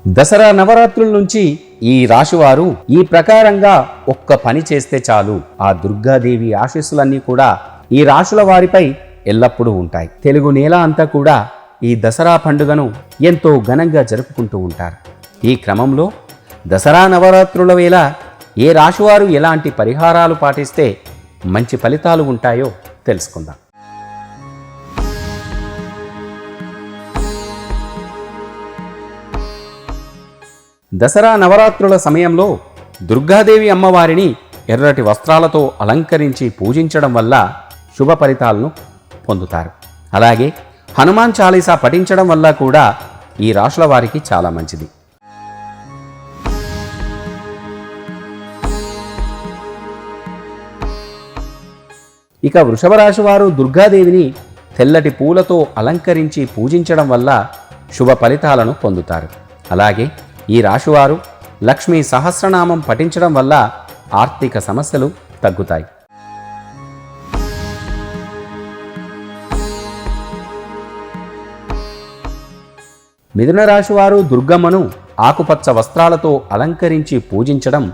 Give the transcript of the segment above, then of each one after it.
దసరా నవరాత్రుల నుంచి ఈ రాశివారు ఈ ప్రకారంగా ఒక్క పని చేస్తే చాలు, ఆ దుర్గాదేవి ఆశీస్సులన్నీ కూడా ఈ రాశుల వారిపై ఎల్లప్పుడూ ఉంటాయి. తెలుగు నేల అంతా కూడా ఈ దసరా పండుగను ఎంతో ఘనంగా జరుపుకుంటూ ఉంటారు. ఈ క్రమంలో దసరా నవరాత్రుల వేళ ఏ రాశివారు ఎలాంటి పరిహారాలు పాటిస్తే మంచి ఫలితాలు ఉంటాయో తెలుసుకుందాం. దసరా నవరాత్రుల సమయంలో దుర్గాదేవి అమ్మవారిని ఎర్రటి వస్త్రాలతో అలంకరించి పూజించడం వల్ల శుభ ఫలితాలను పొందుతారు. అలాగే హనుమాన్ చాలీసా పఠించడం వల్ల కూడా ఈ రాశుల వారికి చాలా మంచిది. ఇక వృషభ రాశి వారు దుర్గాదేవిని తెల్లటి పూలతో అలంకరించి పూజించడం వల్ల శుభ ఫలితాలను పొందుతారు. అలాగే ఈ రాశివారు లక్ష్మీ సహస్రనామం పఠించడం వల్ల ఆర్థిక సమస్యలు తగ్గుతాయి. మిథున రాశివారు దుర్గమ్మను ఆకుపచ్చ వస్త్రాలతో అలంకరించి పూజించడం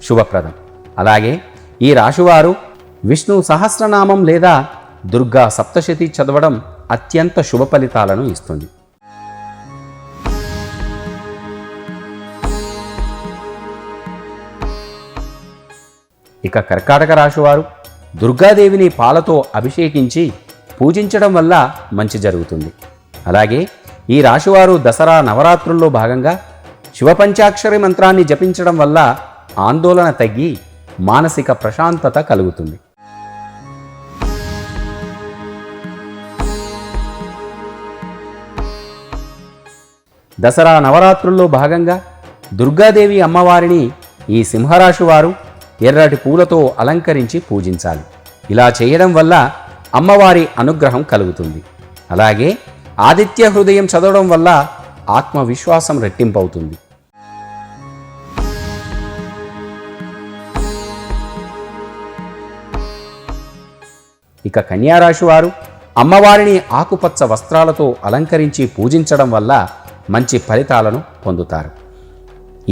శుభప్రదం. అలాగే ఈ రాశివారు విష్ణు సహస్రనామం లేదా దుర్గా సప్తశతి చదవడం అత్యంత శుభ ఫలితాలను ఇస్తుంది. ఇక కర్కాటక రాశివారు దుర్గాదేవిని పాలతో అభిషేకించి పూజించడం వల్ల మంచి జరుగుతుంది. అలాగే ఈ రాశివారు దసరా నవరాత్రుల్లో భాగంగా శివపంచాక్షరి మంత్రాన్ని జపించడం వల్ల ఆందోళన తగ్గి మానసిక ప్రశాంతత కలుగుతుంది. దసరా నవరాత్రుల్లో భాగంగా దుర్గాదేవి అమ్మవారిని ఈ సింహరాశి వారు ఎర్రటి పూలతో అలంకరించి పూజించాలి. ఇలా చేయడం వల్ల అమ్మవారి అనుగ్రహం కలుగుతుంది. అలాగే ఆదిత్య హృదయం చదవడం వల్ల ఆత్మవిశ్వాసం రెట్టింపవుతుంది. ఇక కన్యారాశి వారు అమ్మవారిని ఆకుపచ్చ వస్త్రాలతో అలంకరించి పూజించడం వల్ల మంచి ఫలితాలను పొందుతారు.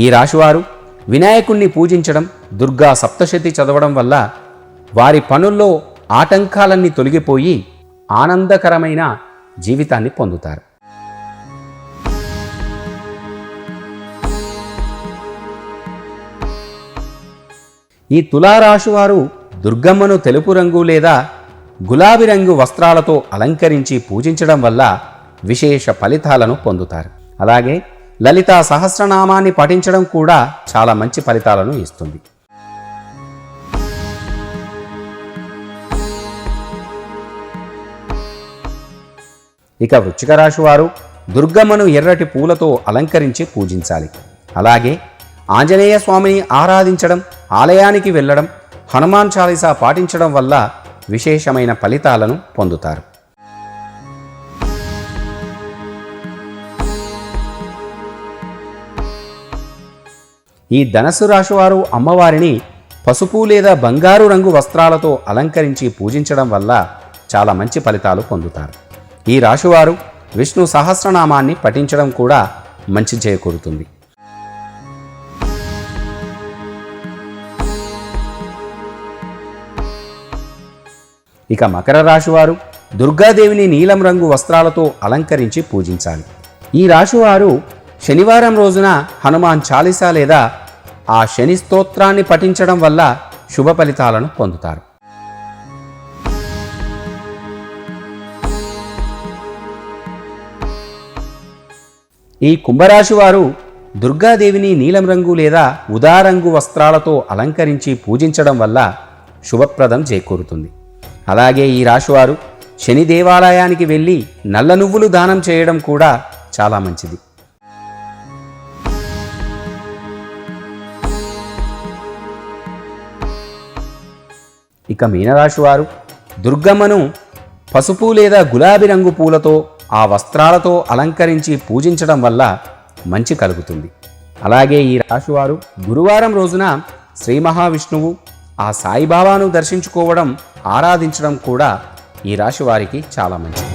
ఈ రాశివారు వినాయకుణ్ణి పూజించడం, దుర్గా సప్తశతి చదవడం వల్ల వారి పనుల్లో ఆటంకాలన్నీ తొలగిపోయి ఆనందకరమైన జీవితాన్ని పొందుతారు. ఈ తులారాశివారు దుర్గమ్మను తెలుపు రంగు లేదా గులాబీ రంగు వస్త్రాలతో అలంకరించి పూజించడం వల్ల విశేష ఫలితాలను పొందుతారు. అలాగే లలితా సహస్రనామాన్ని పఠించడం కూడా చాలా మంచి ఫలితాలను ఇస్తుంది. ఇక వృశ్చిక రాశి వారు దుర్గమ్మను ఎర్రటి పూలతో అలంకరించి పూజించాలి. అలాగే ఆంజనేయ స్వామిని ఆరాధించడం, ఆలయానికి వెళ్ళడం, హనుమాన్ చాలీసా పాటించడం వల్ల విశేషమైన ఫలితాలను పొందుతారు. ఈ ధనస్సు రాశివారు అమ్మవారిని పసుపు లేదా బంగారు రంగు వస్త్రాలతో అలంకరించి పూజించడం వల్ల చాలా మంచి ఫలితాలు పొందుతారు. ఈ రాశివారు విష్ణు సహస్రనామాన్ని పఠించడం కూడా మంచి చేకూరుతుంది. ఇక మకర రాశివారు దుర్గాదేవిని నీలం రంగు వస్త్రాలతో అలంకరించి పూజించాలి. ఈ రాశివారు శనివారం రోజున హనుమాన్ చాలీసా లేదా ఆ శని స్తోత్రాన్ని పఠించడం వల్ల శుభ ఫలితాలను పొందుతారు. ఈ కుంభరాశి వారు దుర్గాదేవిని నీలం రంగు లేదా ఉదారంగు వస్త్రాలతో అలంకరించి పూజించడం వల్ల శుభప్రదం చేకూరుతుంది. అలాగే ఈ రాశివారు శని దేవాలయానికి వెళ్ళి నల్ల నువ్వులు దానం చేయడం కూడా చాలా మంచిది. ఇక మీనరాశి వారు దుర్గమ్మను పసుపు లేదా గులాబీ రంగు పూలతో ఆ వస్త్రాలతో అలంకరించి పూజించడం వల్ల మంచి కలుగుతుంది. అలాగే ఈ రాశివారు గురువారం రోజున శ్రీ మహావిష్ణువు, ఆ సాయిబాబాను దర్శించుకోవడం, ఆరాధించడం కూడా ఈ రాశి వారికి చాలా మంచిది.